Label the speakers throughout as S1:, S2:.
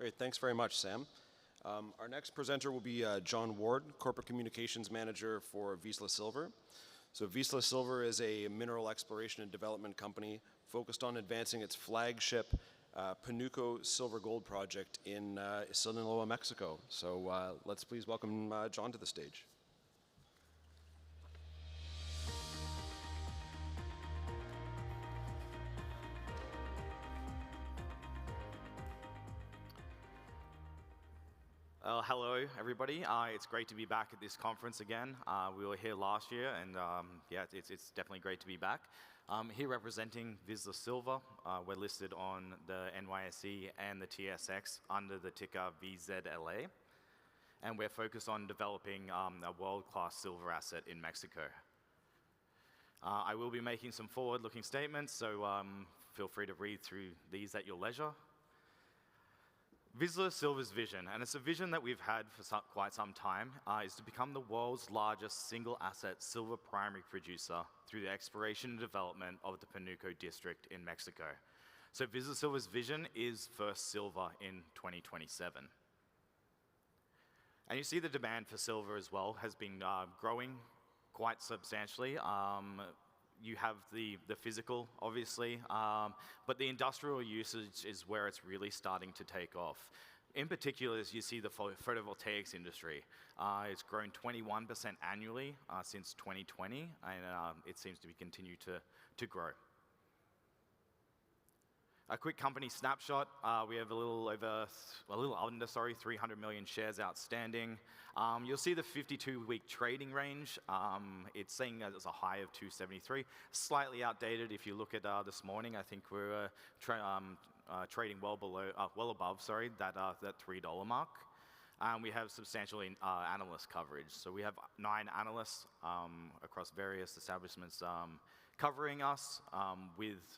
S1: Great, thanks very much, Sam. Our next presenter will be Jon Ward, Corporate Communications Manager for Vizsla Silver. So Vizsla Silver is a mineral exploration and development company focused on advancing its flagship Panuco Silver Gold Project in Sinaloa, Mexico. So let's please welcome Jon to the stage.
S2: Hello, everybody. It's great to be back at this conference again. We were here last year, and yeah, it's definitely great to be back. Here representing Vizsla Silver. We're listed on the NYSE and the TSX under the ticker VZLA, and we're focused on developing a world-class silver asset in Mexico. I will be making some forward-looking statements, so feel free to read through these at your leisure. Vizsla Silver's vision, and it's a vision that we've had for quite some time, is to become the world's largest single-asset silver primary producer through the exploration and development of the Panuco District in Mexico. So Vizsla Silver's vision is first silver in 2027. And you see the demand for silver as well has been growing quite substantially. You have the physical, obviously, but the industrial usage is where it's really starting to take off. In particular, as you see the photovoltaics industry, it's grown 21% annually since 2020, and it seems to be continue to grow. A quick company snapshot. We have a little under 300 million shares outstanding. You'll see the 52-week trading range. It's saying that it's a high of 273. Slightly outdated. If you look at this morning, I think we're trading well above that $3 mark. We have substantial analyst coverage. So we have 9 analysts across various establishments covering us with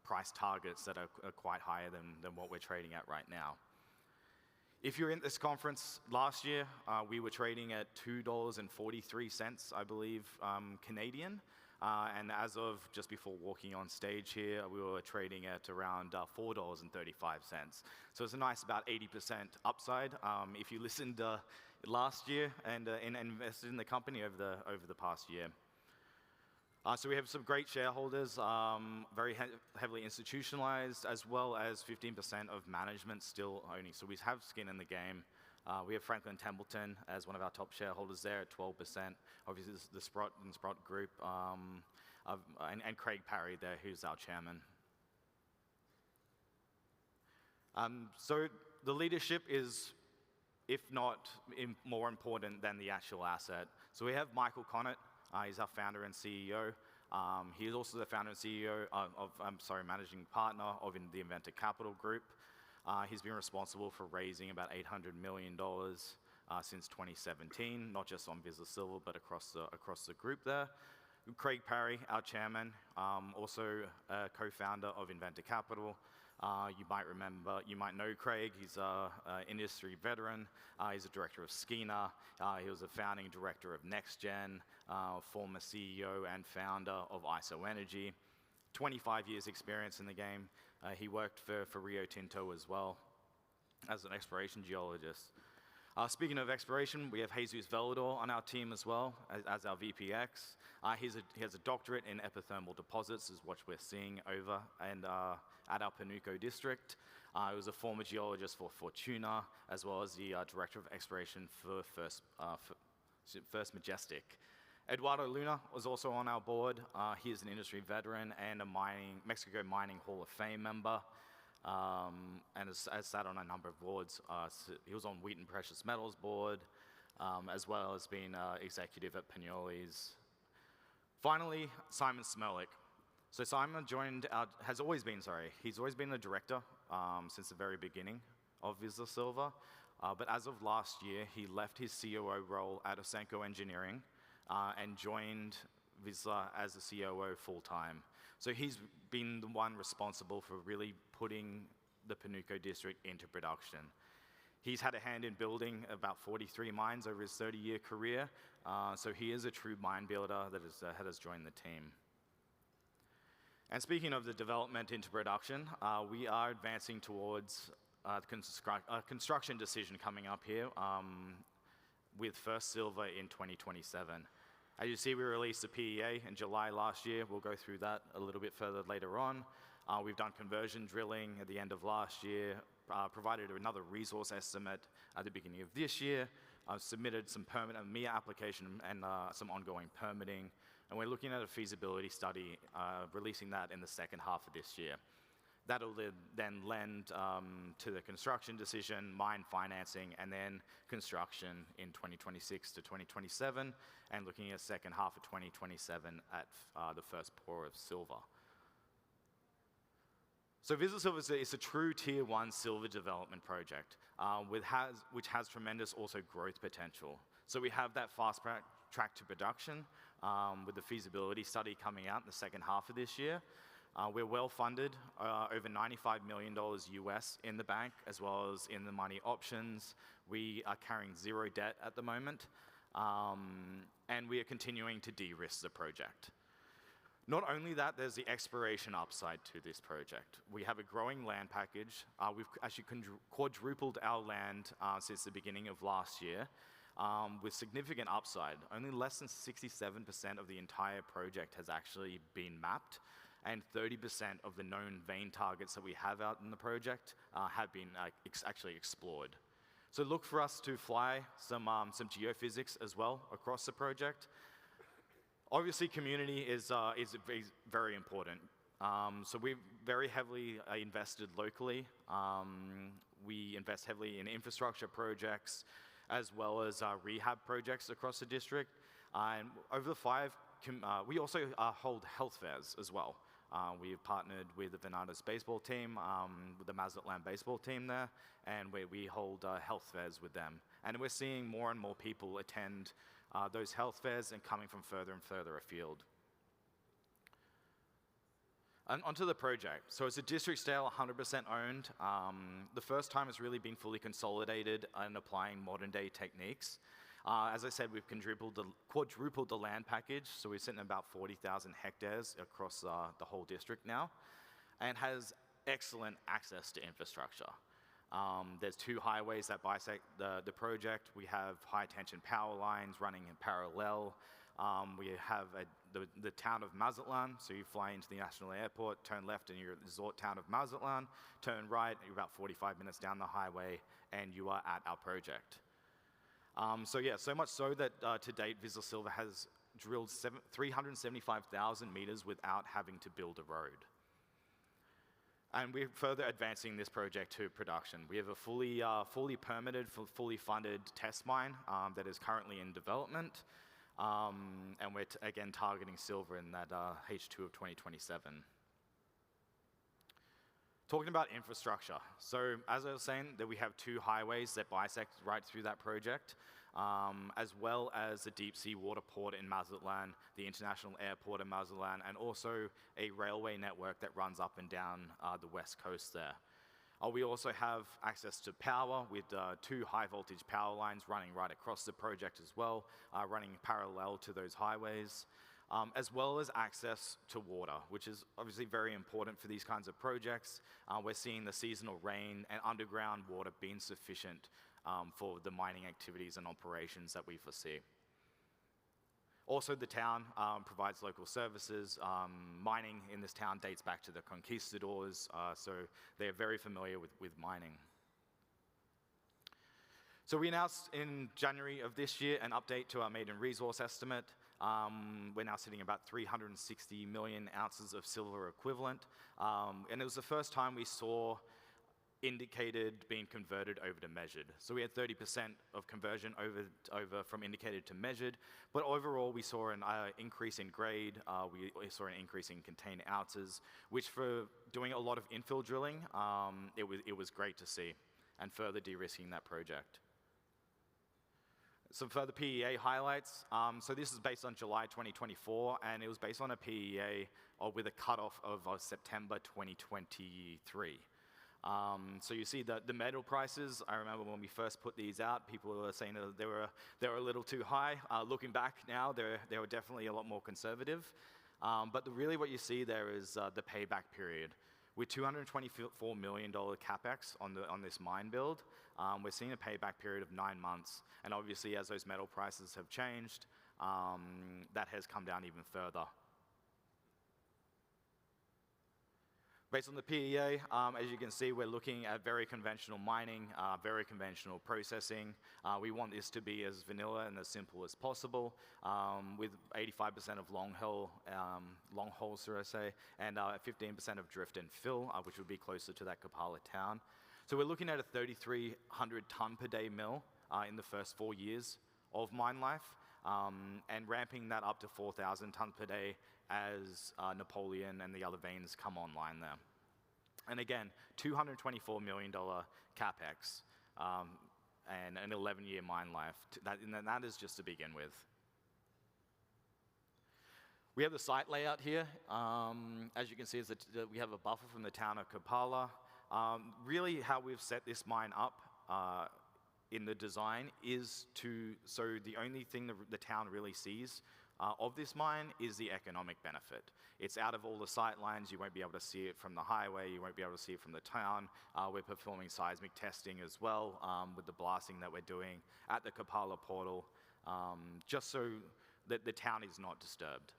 S2: price targets that are quite higher than what we're trading at right now. If you're in this conference last year, we were trading at $2.43, I believe, Canadian. And as of just before walking on stage here, we were trading at around $4.35. So it's a nice about 80% upside if you listened last year and invested in the company over the past year. So we have some great shareholders, very heavily institutionalized, as well as 15% of management still owning. So we have skin in the game. We have Franklin Templeton as one of our top shareholders there at 12%. Obviously, the Sprott Group, and Craig Parry there, who's our chairman. So the leadership is, if not more important than the actual asset. So we have Michael Connett. He's our founder and CEO. He is also the founder and CEO managing partner of the Inventor Capital Group. He's been responsible for raising about $800 million since 2017, not just on Vizsla Silver, but across the group there. Craig Parry, our chairman, also a co-founder of Inventor Capital. You might know Craig. He's an industry veteran. He's a director of Skeena. He was a founding director of NextGen, former CEO and founder of ISO Energy. 25 years experience in the game. He worked for Rio Tinto as well as an exploration geologist. Speaking of exploration, we have Jesus Velador on our team as well as our VPX. He has a doctorate in epithermal deposits, is what we're seeing over and at our Panuco District. He was a former geologist for Fortuna, as well as the director of exploration for First Majestic. Eduardo Luna was also on our board. He is an industry veteran and a Mexico Mining Hall of Fame member. And has sat on a number of boards. He was on Wheaton Precious Metals board, as well as being executive at Peñoles. Finally, Simon Smerlik. So Simon he's always been the director since the very beginning of Vizsla Silver. But as of last year, he left his COO role at Ausenco Engineering and joined Vizsla as the COO full-time. So he's been the one responsible for really putting the Panuco District into production. He's had a hand in building about 43 mines over his 30-year career, so he is a true mine builder that has joined the team. And speaking of the development into production, we are advancing towards construction decision coming up here with first silver in 2027. As you see, we released the PEA in July last year. We'll go through that a little bit further later on. We've done conversion drilling at the end of last year, provided another resource estimate at the beginning of this year, submitted some permit, a MIA application and some ongoing permitting, and we're looking at a feasibility study, releasing that in the second half of this year. That'll then lend to the construction decision, mine financing, and then construction in 2026 to 2027, and looking at second half of 2027 at the first pour of silver. So Vizsla Silver is a true Tier 1 silver development project, which has tremendous also growth potential. So we have that fast track to production with the feasibility study coming out in the second half of this year. We're well funded, over $95 million US in the bank, as well as in the money options. We are carrying zero debt at the moment, and we are continuing to de-risk the project. Not only that, there's the exploration upside to this project. We have a growing land package. We've actually quadrupled our land since the beginning of last year, with significant upside. Only less than 67% of the entire project has actually been mapped, and 30% of the known vein targets that we have out in the project have been actually explored. So look for us to fly some geophysics as well across the project. Obviously, community is very important. So we've very heavily invested locally. We invest heavily in infrastructure projects, as well as rehab projects across the district. And over the we also hold health fairs as well. We've partnered with the Venados baseball team, with the Mazatlan baseball team there, and we hold health fairs with them. And we're seeing more and more people attend those health fairs and coming from further and further afield. And onto the project. So it's a district scale, 100% owned. The first time it's really been fully consolidated and applying modern day techniques. As I said, we've quadrupled the land package, so we're sitting at about 40,000 hectares across the whole district now, and has excellent access to infrastructure. There's 2 highways that bisect the project. We have high tension power lines running in parallel. We have the town of Mazatlan, so you fly into the national airport, turn left and you're at the resort town of Mazatlan, turn right, you're about 45 minutes down the highway, and you are at our project. So much so that to date, Vizsla Silver has drilled 375,000 meters without having to build a road. And we're further advancing this project to production. We have a fully permitted, fully funded test mine that is currently in development. And we're again targeting silver in that H2 of 2027. Talking about infrastructure. So as I was saying, that we have 2 highways that bisect right through that project, as well as the deep sea water port in Mazatlan, the international airport in Mazatlan, and also a railway network that runs up and down the west coast there. We also have access to power with 2 high voltage power lines running right across the project as well, running parallel to those highways. As well as access to water, which is obviously very important for these kinds of projects. We're seeing the seasonal rain and underground water being sufficient for the mining activities and operations that we foresee. Also, the town provides local services. Mining in this town dates back to the conquistadors, so they are very familiar with mining. So we announced in January of this year an update to our maiden resource estimate. We're now sitting about 360 million ounces of silver equivalent. And it was the first time we saw indicated being converted over to measured. So we had 30% of conversion over from indicated to measured. But overall, we saw an increase in grade. We saw an increase in contained ounces, which for doing a lot of infill drilling, it was great to see, and further de-risking that project. Some further PEA highlights. So this is based on July 2024, and it was based on a PEA with a cutoff of September 2023. So you see the metal prices. I remember when we first put these out, people were saying that they were a little too high. Looking back now, they were definitely a lot more conservative. But really what you see there is the payback period. With $224 million capex on this mine build, we're seeing a payback period of 9 months. And obviously, as those metal prices have changed, that has come down even further. Based on the PEA, as you can see, we're looking at very conventional mining, very conventional processing. We want this to be as vanilla and as simple as possible, with 85% of long holes, should I say, and 15% of drift and fill, which would be closer to that Kapala town. So we're looking at a 3,300 ton per day mill in the first 4 years of mine life, and ramping that up to 4,000 tons per day as Napoleon and the other veins come online there. And again, $224 million capex and an 11-year mine life. And that is just to begin with. We have the site layout here. As you can see, we have a buffer from the town of Kapala. Really, how we've set this mine up in the design is so the only thing the town really sees of this mine is the economic benefit. It's out of all the sight lines. You won't be able to see it from the highway. You won't be able to see it from the town. We're performing seismic testing as well with the blasting that we're doing at the Kapala portal, just so that the town is not disturbed.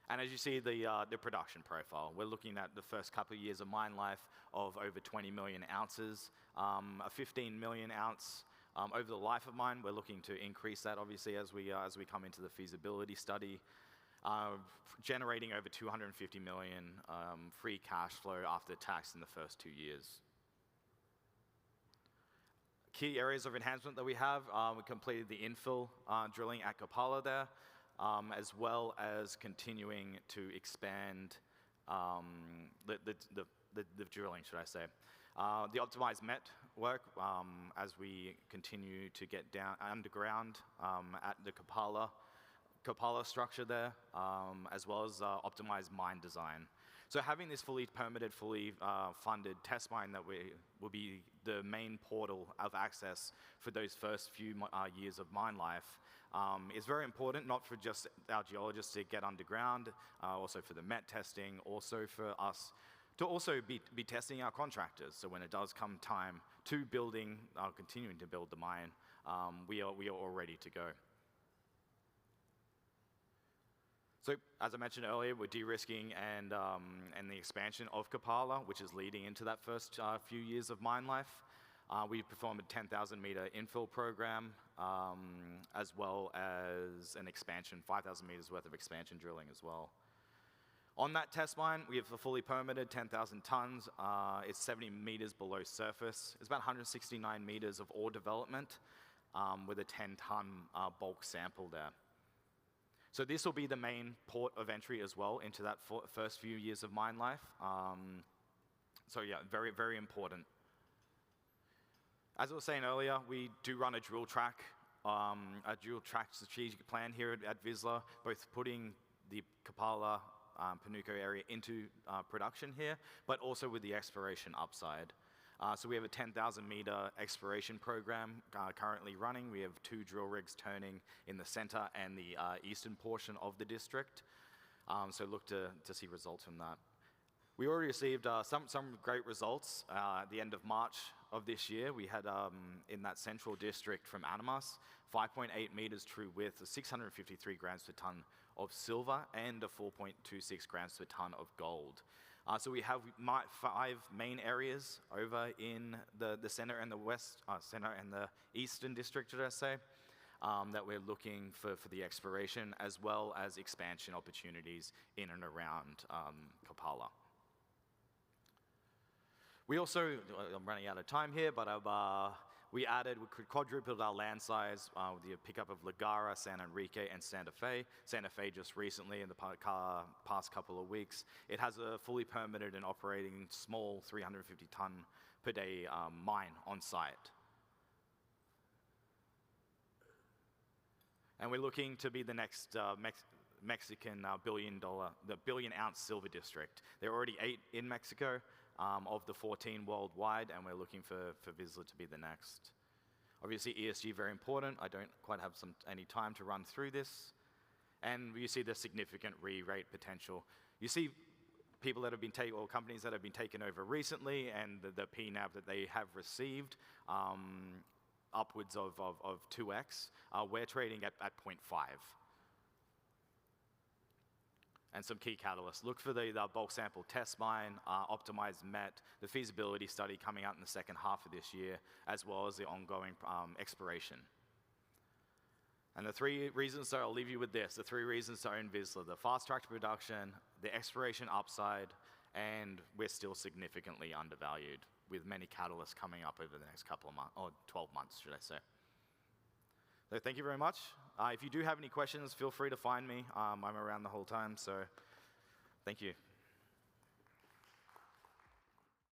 S2: And as you see, the production profile, we're looking at the first couple of years of mine life of over 20 million ounces, a 15 million ounce. Over the life of mine, we're looking to increase that, obviously, as we come into the feasibility study, generating over 250 million free cash flow after tax in the first 2 years. Key areas of enhancement that we have, we completed the infill drilling at Kapala there, as well as continuing to expand the drilling, should I say. The optimized met work as we continue to get down underground at the Kapala structure there, as well as optimized mine design. So having this fully permitted, fully funded test mine that will be the main portal of access for those first few years of mine life is very important, not for just our geologists to get underground, also for the met testing, also for us to also be testing our contractors. So when it does come time to continuing to build the mine, we are all ready to go. So as I mentioned earlier, we're de-risking and the expansion of Kapala, which is leading into that first few years of mine life. We performed a 10,000 meter infill program, as well as an expansion, 5,000 meters worth of expansion drilling as well. On that test mine, we have a fully permitted 10,000 tons. It's 70 meters below surface. It's about 169 meters of ore development with a 10-ton bulk sample there. So this will be the main port of entry as well into that first few years of mine life. So yeah, very, very important. As I was saying earlier, we do run a dual track strategic plan here at Vizsla, both putting the Kapala Panuco area into production here, but also with the exploration upside. So we have a 10,000 meter exploration program currently running. We have 2 drill rigs turning in the center and the eastern portion of the district. So look to see results from that. We already received some great results at the end of March of this year. We had in that central district from Animas, 5.8 meters true width, 653 grams per ton of silver and a 4.26 grams per ton of gold. So we have 5 main areas over in the center and the center and the eastern district, should I say, that we're looking for the exploration, as well as expansion opportunities in and around Kapala. We also, I'm running out of time here, but we quadrupled our land size with the pickup of La Garra, San Enrique, and Santa Fe. Santa Fe just recently, in the past couple of weeks. It has a fully permitted and operating small 350 ton per day mine on site. And we're looking to be the next Mexican billion ounce silver district. There are already 8 in Mexico. Of the 14 worldwide, and we're looking for Vizsla to be the next. Obviously, ESG very important. I don't quite have any time to run through this. And you see the significant re-rate potential. You see people that have been taken, or companies that have been taken over recently, and the PNAV that they have received, upwards of 2x, we're trading at 0.5. And some key catalysts. Look for the bulk sample test mine, optimized MET, the feasibility study coming out in the second half of this year, as well as the ongoing exploration. And the three reasons, so I'll leave you with this, the three reasons to own Vizsla: the fast track to production, the exploration upside, and we're still significantly undervalued, with many catalysts coming up over the next couple of months, or 12 months, should I say. So thank you very much. If you do have any questions, feel free to find me. I'm around the whole time, so thank you.